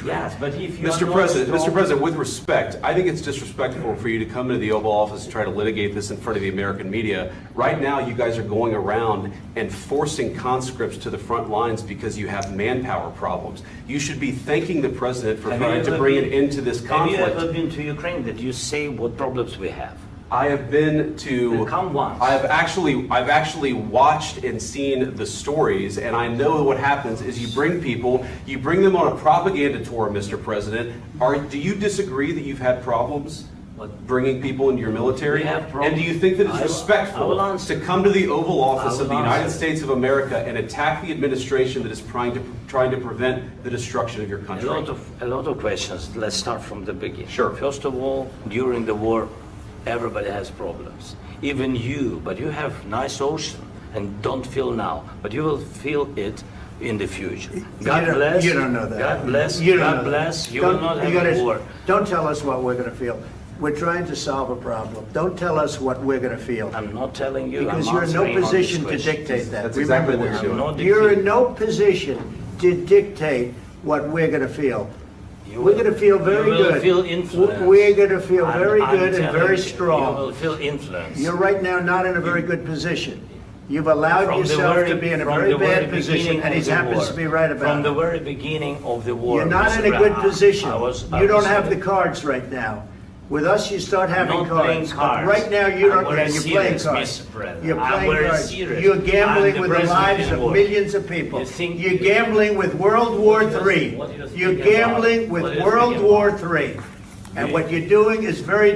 Yes, but if you Mr. are President, not Mr. strong, President, with respect, I think it's disrespectful for you to come into the Oval Office and try to litigate this in front of the American media. Right now, you guys are going around and forcing conscripts to the front lines because you have manpower problems. You should be thanking the President for trying to bring an end to this conflict. Have you ever been to Ukraine that you say what problems we have? I have been to. Then come once. I've actually watched and seen the stories, and I know what happens is you bring people, you bring them on a propaganda tour, Mr. President. Do you disagree that you've had problems bringing people into your military? We have problems. And do you think that it's respectful to come to the Oval Office of the United States of America and attack the administration that is trying to prevent the destruction of your country? A lot of questions. Let's start from the beginning. Sure. First of all, during the war, everybody has problems. Even you, but you have nice ocean and don't feel now, but you will feel it in the future. God bless. You don't know that. God bless. You don't God know bless. that. You will not have a war. Don't tell us what we're going to feel. We're trying to solve a problem. Don't tell us what we're going to feel. I'm not telling you. Because I'm you're in no answering on this position to question. dictate that. That's exactly what Remember you're this. doing. You're in no position to dictate what we're going to feel. We're going to feel very you will good. Feel influence. We're going to feel very I'm good and telling very you, strong. You will feel influence. You're right now not in a very good position. You've allowed From the yourself very- to be in a from very the very bad position, beginning and of he the happens war. to be right about From the it. very beginning of the war. You're not in a Mr. good Brown, position. I You don't was- have the cards right now. With us, you start having not playing cards. But cards. right now, you I'm don't. very You're playing serious, cards. Mr. President. You're I'm playing very cards. serious. You're I'm gambling the with the president lives in of war. millions of people. You think- You're gambling with World War III. What do you think You're about- gambling with what do you World think War about- III. And what you're doing is very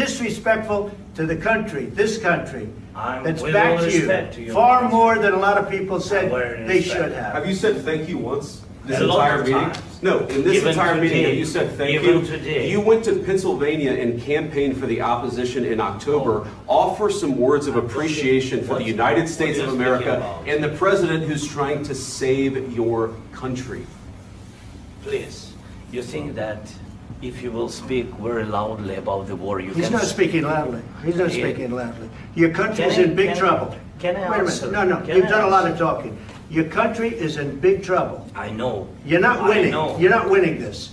disrespectful to the country, this country, that's with back all to you, respect to you, far Mr. more than a lot of people I'm said very they respect. should have. Have you said thank you once this A lot entire of meeting? times. No, in this Even entire meeting, today. have you said thank Even you? today. You went to Pennsylvania and campaigned for the opposition in October. Offer some words of appreciation for the United States what of are you America speaking about? and the president who's trying to save your country. Please, you think that if you will speak very loudly about the war, you He's can... not speaking loudly. He's not Yeah. speaking loudly. Your country is Can I- in big can I- trouble. can I Wait a answer? minute. No, Can you've I done a lot of answer? talking. Your country is in big trouble. I know. You're not I winning. know. You're not winning this.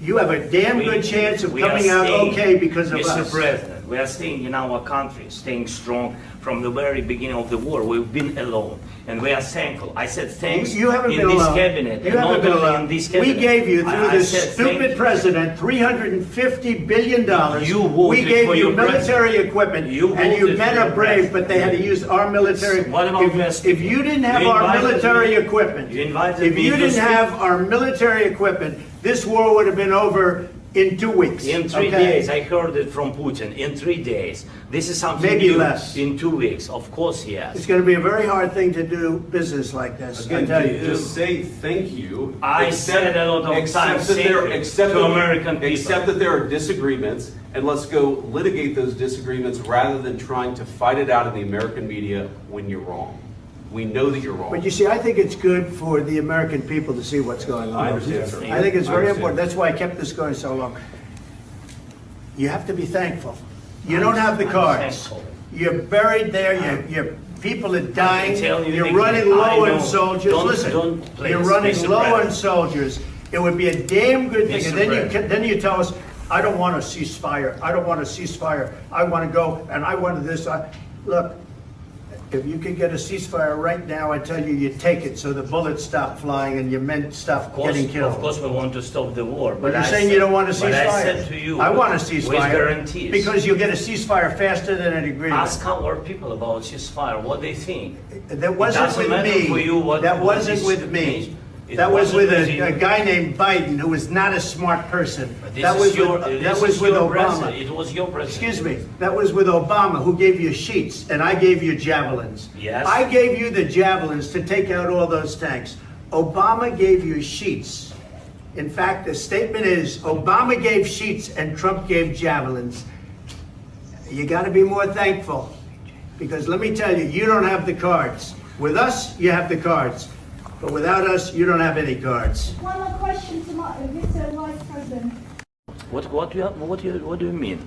You have a damn We- good chance of we are coming out staying- okay because of Mr. us. President, we are staying in our country, staying strong from the very beginning of the war. We've been alone, and we are thankful. I said thanks You haven't in been this alone. cabinet, You and haven't not been only alone. in this We cabinet. gave you, through I this said thank stupid you. president, $350 billion. You voted We gave for you your military president. equipment, You and you voted men for are your brave, but they had to president. use our military. What about West If you didn't have You our invited military me- equipment, you invited if me you to didn't speak- have our military equipment, this war would have been over in 2 weeks. In 3 okay? days, I heard it from Putin. In 3 days, this is something Maybe new. less. In 2 weeks, of course, It's yes. going to be a very hard thing to do business like this. I Again, tell you. just say thank you. I said a lot of times that there, thank you to American people. Accept that there are disagreements, and let's go litigate those disagreements rather than trying to fight it out in the American media when you're wrong. We know that you're wrong. But you see, I think it's good for the American people to see what's going on. I understand, sir. I think it's I very understand. important. That's why I kept this going so long. You have to be thankful. You don't have the I'm cards. thankful. You're buried there. Your people are dying. tell you You're again, running I low know. on soldiers. Don't- Listen, don't please, you're running Mr. low on President. soldiers. It would be a damn good thing. Mr. And then President. then you tell us, I don't want a ceasefire. I don't want a ceasefire. I want to go and I want this. Look, if you could get a ceasefire right now, I tell you, you take it so the bullets stop flying and your men stop getting killed. Of course, we want to stop the war. But you're I saying said- you don't want a But I ceasefire? said to you, I want a with ceasefire. guarantees. Because you'll get a ceasefire faster than an agreement. Ask our people about ceasefire, what they think. That wasn't doesn't with matter me. for you what- That what wasn't this with me. means. It That was wasn't with with a you. guy named Biden, who was not a smart person. But this That is was your- with, this that was is with your Obama. president. It was your president. Excuse me, that was with Obama, who gave you sheets, and I gave you javelins. Yes. I gave you the javelins to take out all those tanks. Obama gave you sheets. In fact, the statement is, Obama gave sheets and Trump gave javelins. You gotta be more thankful, because let me tell you, you don't have the cards. With us, you have the cards, but without us, you don't have any cards. One more question to Mr. Vice President. What do you mean?